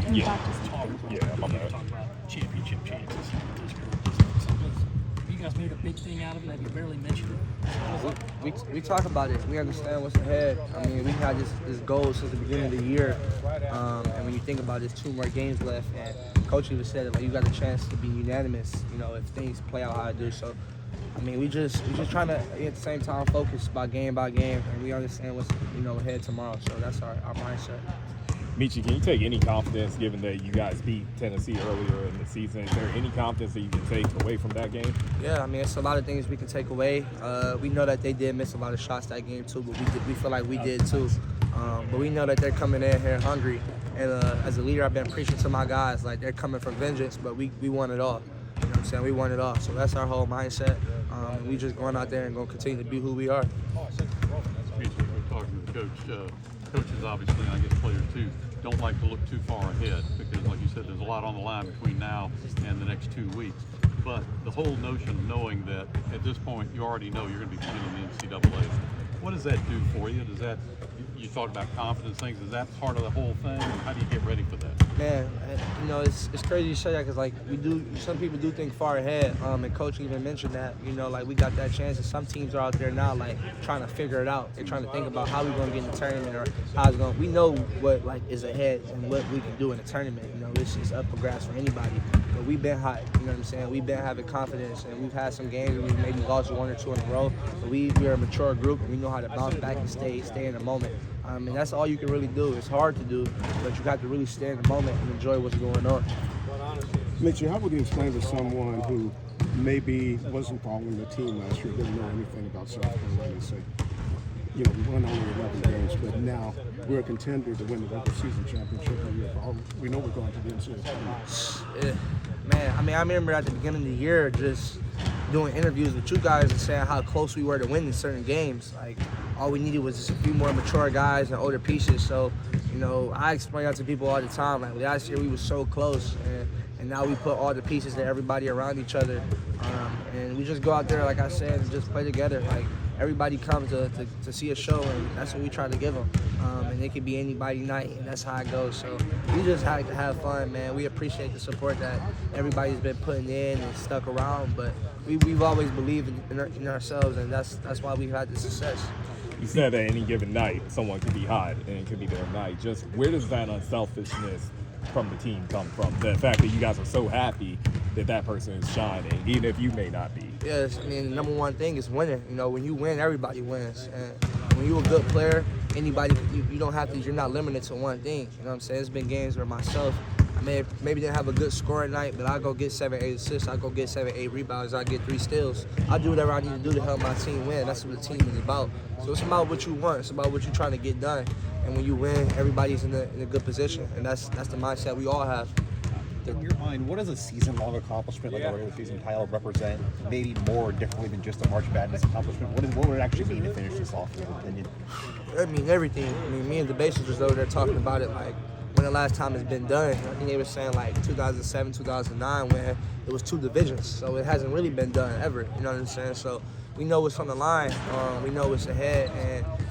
in Yeah. practice. Yeah, my bad. Talk about championship chances. You guys made a big thing out of it. Have you barely mentioned it? We talk about it. We understand what's ahead. I mean, we had this goal since the beginning of the year, and when you think about it, there's 2 more games left, and Coach even said that, like, you got a chance to be unanimous, you know, if things play out how I do. So, I mean, we just trying to at the same time focus by game, and we understand what's ahead tomorrow. So that's our mindset. Meechie, can you take any confidence, given that you guys beat Tennessee earlier in the season? Is there any confidence that you can take away from that game? Yeah, I mean, it's a lot of things we can take away. We know that they did miss a lot of shots that game too, but we feel like we did too. But we know that they're coming in here hungry. And as a leader, I've been preaching to my guys, like, they're coming for vengeance, but we want it all. You know what I'm saying? We want it all. So that's our whole mindset. And we just going out there and going to continue to be who we are. We're talking to the coach. Coaches, obviously, and I guess players too, don't like to look too far ahead because, like you said, there's a lot on the line between now and the next 2 weeks. But the whole notion of knowing that at this point you already know you're going to be playing in the NCAA, what does that do for you? Does that, you talk about confidence things, is that part of the whole thing? How do you get ready for that? Man, you know, it's crazy you say that because, like, some people do think far ahead, and Coach even mentioned that, you know, like, we got that chance, and some teams are out there now, like, trying to figure it out. They're trying to think about how we're going to get in the tournament or how it's going to, we know what, like, is ahead and what we can do in the tournament. You know, it's up for grabs for anybody. But we've been hot, you know what I'm saying? We've been having confidence, and we've had some games where we've maybe lost 1 or 2 in a row, but we're a mature group, and we know how to bounce back and stay in the moment. And that's all you can really do. It's hard to do, but you got to really stay in the moment and enjoy what's going on. Meechie, how would you explain to someone who maybe wasn't following the team last year, didn't know anything about South Carolina, and say, you know, we won only 11 games, but now we're a contender to win the regular season championship every year. We know we're going to the NCAA tournament. Yeah, man, I mean, I remember at the beginning of the year just doing interviews with you guys and saying how close we were to winning certain games. Like, all we needed was just a few more mature guys and older pieces. So, you know, I explain that to people all the time. Like, last year we were so close, and now we put all the pieces to everybody around each other. And we just go out there, like I said, and just play together. Like, everybody comes to see a show, and that's what we try to give them. And it could be anybody night, and that's how it goes. So we just had to have fun, man. We appreciate the support that everybody's been putting in and stuck around, but we've always believed in ourselves, and that's why we've had the success. You said that any given night, someone could be hot, and it could be their night. Just where does that unselfishness from the team come from? The fact that you guys are so happy that person is shining, even if you may not be. Yes, I mean, the number one thing is winning. You know, when you win, everybody wins. And when you're a good player, anybody, you don't have to, you're not limited to one thing. You know what I'm saying? There's been games where myself, maybe didn't have a good score at night, but I go get 7, 8 assists, I go get 7, 8 rebounds, I get 3 steals. I do whatever I need to do to help my team win. That's what the team is about. So it's about what you want. It's about what you're trying to get done. And when you win, everybody's in a good position, and that's the mindset we all have. In your mind, what does a season-long accomplishment like a regular season title represent, maybe more differently than just a March Madness accomplishment? What would it actually mean to finish this off, in your opinion? I mean, everything. I mean, me and the Basers was over there talking about it, like, when the last time it's been done. I think they were saying, like, 2007, 2009, when it was 2 divisions. So it hasn't really been done ever, you know what I'm saying? So we know what's on the line. We know what's ahead.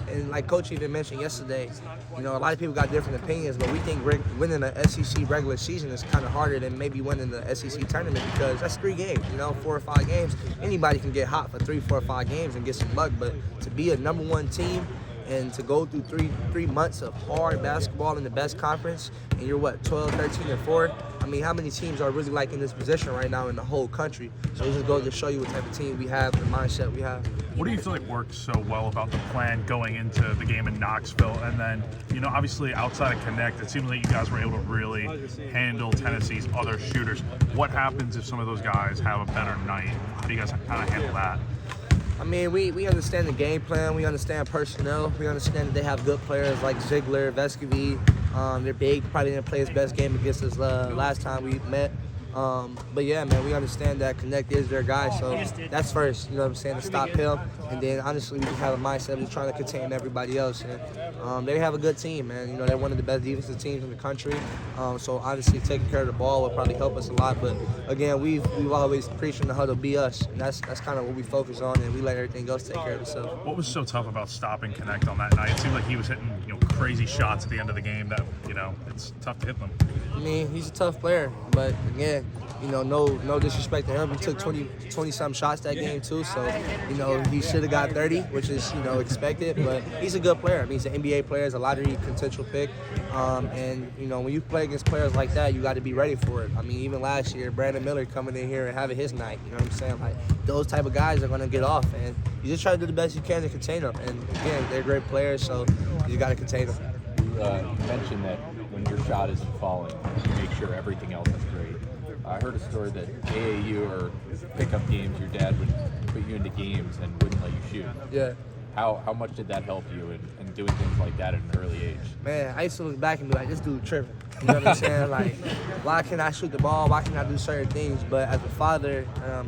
And like Coach even mentioned yesterday, you know, a lot of people got different opinions, but we think winning the SEC regular season is kind of harder than maybe winning the SEC tournament because that's 3 games, you know, 4 or 5 games. Anybody can get hot for 3, 4, or 5 games and get some luck, but to be a number 1 team and to go through three months of hard basketball in the best conference, and you're, 12, 13, and 4? I mean, how many teams are really, like, in this position right now in the whole country? So it just goes to show you what type of team we have, the mindset we have. What do you feel like worked so well about the plan going into the game in Knoxville? And then, you know, obviously outside of Connect, it seems like you guys were able to really handle Tennessee's other shooters. What happens if some of those guys have a better night? How do you guys kind of handle that? I mean, we understand the game plan. We understand personnel. We understand that they have good players like Ziegler, Vescovy. They're big. Probably didn't play his best game against us last time we met. But yeah, man, we understand that Connect is their guy, so that's first, you know what I'm saying, to stop him. And then honestly, we just have a mindset of trying to contain everybody else. And they have a good team, man. You know, they're one of the best defensive teams in the country. So honestly, taking care of the ball will probably help us a lot. But again, we've always preached on the huddle be us, and that's kind of what we focus on, and we let everything else take care of itself. What was so tough about stopping Connect on that night? It seemed like he was hitting, you know, crazy shots at the end of the game that, you know, it's tough to hit them. I mean, he's a tough player, but again, you know, no disrespect to him. He took 20-some shots that game too, so, you know, he should have got 30, which is, you know, expected, but he's a good player. I mean, he's an NBA player, he's a lottery potential pick, and, you know, when you play against players like that, you got to be ready for it. I mean, even last year, Brandon Miller coming in here and having his night, you know what I'm saying? Like, those type of guys are going to get off, and you just try to do the best you can to contain them, and again, they're great players, so you got to contain them. You mentioned that when your shot isn't falling, you make sure everything else is great. I heard a story that AAU or pickup games, your dad would put you into games and wouldn't let you shoot. Yeah. How much did that help you in doing things like that at an early age? Man, I used to look back and be like, this dude tripping. You know what I'm saying? Like, why can't I shoot the ball? Why can't I do certain things? But as a father,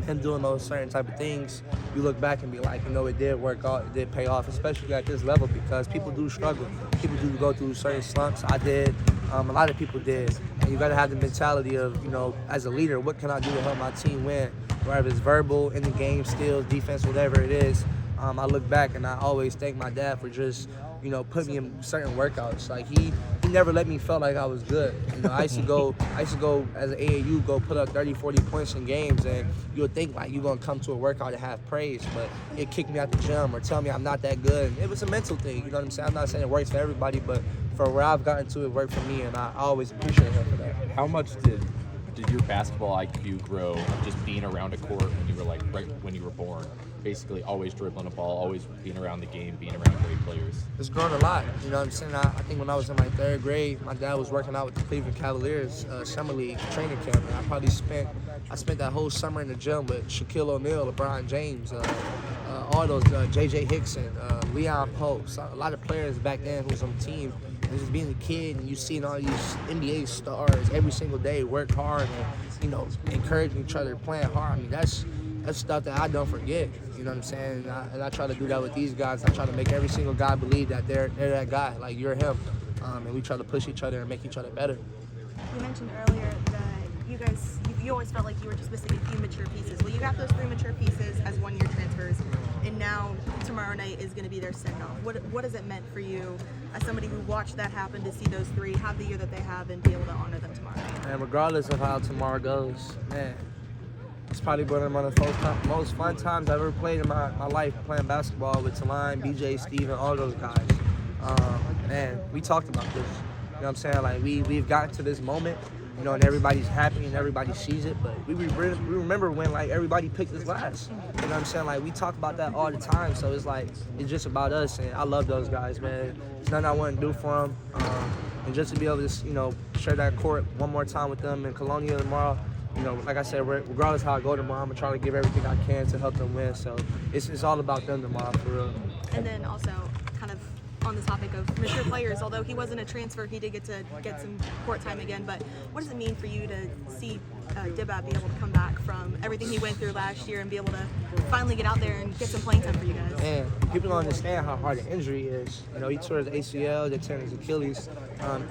him doing those certain type of things, you look back and be like, you know, it did work out, it did pay off, especially at this level, because people do struggle. People do go through certain slumps. I did. A lot of people did. And you got to have the mentality of, you know, as a leader, what can I do to help my team win? Whether it's verbal, in the game, skills, defense, whatever it is. I look back and I always thank my dad for just, you know, putting me in certain workouts. Like he never let me feel like I was good. You know, I used to go as an AAU, go put up 30, 40 points in games, and you'll think like you're gonna come to a workout and have praise, but it kicked me out the gym or tell me I'm not that good. And it was a mental thing, you know what I'm saying? I'm not saying it works for everybody, but for where I've gotten to, it worked for me, and I always appreciate him for that. How much did your basketball IQ grow just being around a court when you were like right when you were born? Basically always dribbling a ball, always being around the game, being around great players. It's grown a lot, you know what I'm saying? I think when I was in my 3rd grade, my dad was working out with the Cleveland Cavaliers Summer League training camp, and I spent that whole summer in the gym with Shaquille O'Neal, LeBron James, all those, J.J. Hickson, Leon Post, a lot of players back then who was on the team. And just being a kid and you seeing all these NBA stars every single day work hard and, you know, encouraging each other, playing hard. I mean, that's stuff that I don't forget. You know what I'm saying? And I try to do that with these guys. I try to make every single guy believe that they're that guy, like you're him. And we try to push each other and make each other better. You mentioned earlier that you always felt like you were just missing a few mature pieces. Well, you got those 3 mature pieces as one-year transfers, and now tomorrow night is going to be their send-off. What has it meant for you as somebody who watched that happen to see those 3 have the year that they have and be able to honor them tomorrow night? And regardless of how tomorrow goes, man, it's probably one of the most fun times I've ever played in my life, playing basketball with Talon, BJ, Steven, all those guys. Man, we talked about this. You know what I'm saying? Like, we've gotten to this moment, you know, and everybody's happy and everybody sees it, but we remember when, like, everybody picked us last. You know what I'm saying? Like, we talk about that all the time, so it's like, it's just about us, and I love those guys, man. There's nothing I want to do for them. And just to be able to, you know, share that court one more time with them in Colonia tomorrow, you know, like I said, regardless of how I go tomorrow, I'm going to try to give everything I can to help them win. So it's all about them tomorrow, for real. And then also, kind of on the topic of mature players, although he wasn't a transfer, he did get to get some court time again. But what does it mean for you to see Dibba be able to come back from everything he went through last year and be able to finally get out there and get some playing time for you guys? Man, people don't understand how hard the injury is. You know, he tore his ACL, then tore his Achilles.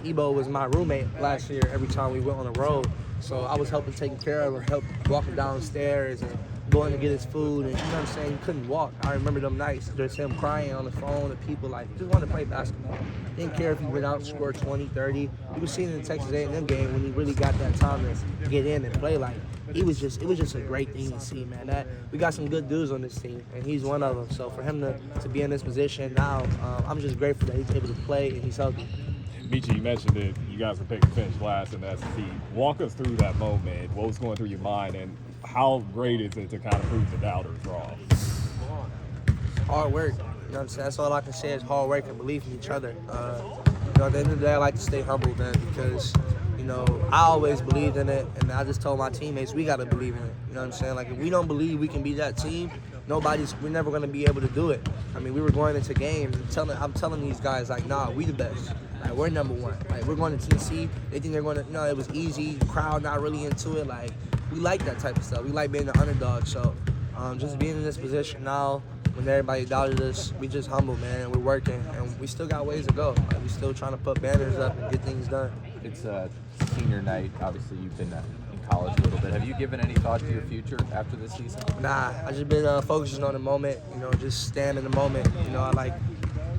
Ebo was my roommate last year every time we went on the road. So I was helping taking care of him, help walking downstairs and going to get his food, and you know what I'm saying, he couldn't walk. I remember them nights, just him crying on the phone to people, like, just wanted to play basketball. Didn't care if he went out and scored 20, 30. You was seeing in the Texas A&M game when he really got that time to get in and play. Like, it was just a great thing to see, man. That we got some good dudes on this team, and he's one of them. So for him to be in this position now, I'm just grateful that he's able to play and he's healthy. Meechie, you mentioned that you guys were picked to finish last in the SEC. Walk us through that moment. What was going through your mind, and how great is it to kind of prove the doubters wrong? Hard work. You know what I'm saying? That's all I can say is hard work and believe in each other. You know, at the end of the day, I like to stay humble, man, because, you know, I always believed in it, and I just told my teammates we got to believe in it. You know what I'm saying? Like, if we don't believe we can be that team, we're never going to be able to do it. I mean, we were going into games and I'm telling these guys, like, nah, we the best. Like, we're number one. Like, we're going to Tennessee. They think they're going to, no, it was easy. The crowd not really into it. Like, we like that type of stuff. We like being the underdog. So, just being in this position now, when everybody doubted us, we just humble, man. We're working, and we still got ways to go. Like, we're still trying to put banners up and get things done. It's senior night. Obviously, you've been in college a little bit. Have you given any thought to your future after this season? Nah, I just been focusing on the moment, you know, just staying in the moment. You know, I like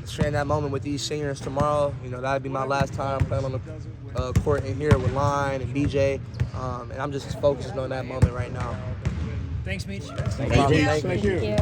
sharing that moment with these seniors tomorrow. You know, that'd be my last time playing on the court in here with Line and BJ, and I'm just focused on that moment right now. Thanks, Meech. Thank you. Thank you.